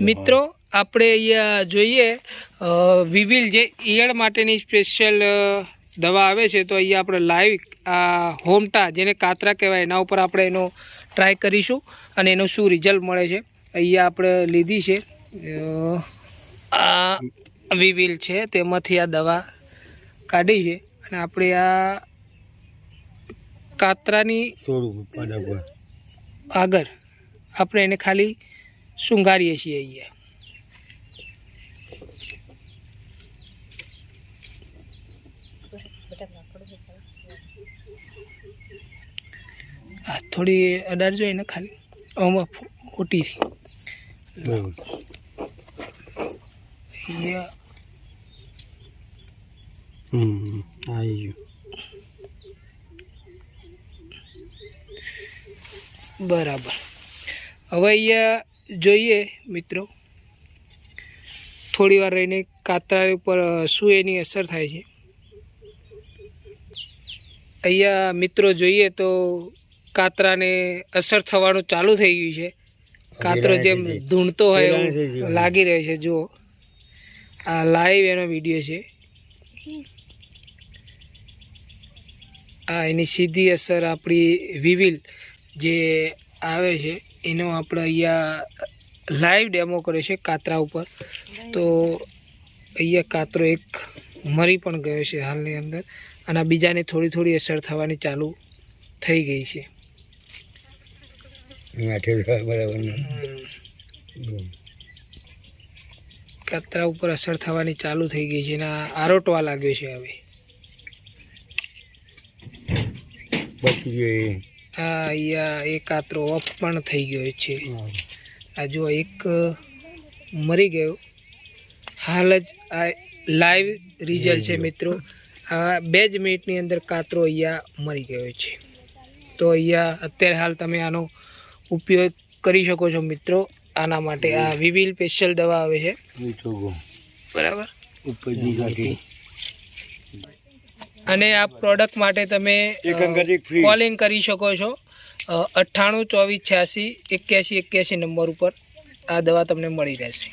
મિત્રો આપણે અહીંયા જોઈએ વિવિલ જે ઈયળ માટેની સ્પેશિયલ દવા આવે છે, તો અહીંયા આપણે લાઈવ આ હોમટા જેને કાતરા કહેવાય એના ઉપર આપણે એનો ટ્રાય કરીશું અને એનું શું રિઝલ્ટ મળે છે. અહીંયા આપણે લીધી છે આ વિવિલ છે, તેમાંથી આ દવા કાઢી છે અને આપણે આ કાતરાની આગળ આપણે એને ખાલી શૃંગારીએ છીએ. અહીંયા આ થોડી અડાડજો એને ખાલી આમાં ખોટી બરાબર. હવે અહીંયા જોઈએ મિત્રો થોડી વાર રહીને કાતરા ઉપર શું એની અસર થાય છે. અહીંયા મિત્રો જોઈએ તો કાતરાને અસર થવાનું ચાલુ થઈ ગયું છે. કાતરો જેમ ધૂણતો હોય એવું લાગી રહ્યો છે. જુઓ આ લાઈવ એનો વિડીયો છે. આ એની સીધી અસર આપણી વિવિલ જે આવે છે એનો આપણે અહીંયા લાઈવ ડેમો કર્યો છે કાતરા ઉપર. તો અહીંયા કાતરો એક મરી પણ ગયો છે હાલની અંદર અને બીજાને થોડી થોડી અસર થવાની ચાલુ થઈ ગઈ છે. કાતરા ઉપર અસર થવાની ચાલુ થઈ ગઈ છે અને આરોટવા લાગ્યો છે. હવે અહીંયા એક કાતરો ઓફ પણ થઈ ગયો છે. આ જો એક મરી ગયો. હાલ જ આ લાઈવ રિઝલ્ટ છે મિત્રો. આ 2 જ મિનિટની અંદર કાતરો અહીંયા મરી ગયો છે. તો અહીંયા અત્યારે હાલ તમે આનો ઉપયોગ કરી શકો છો મિત્રો. આના માટે આ વિવિલ સ્પેશિયલ દવા આવે છે, બરાબર. અને આ પ્રોડક્ટ માટે તમે કોલિંગ કરી શકો છો 98 24 86 81 81 નંબર ઉપર. આ દવા તમને મળી રહેશે.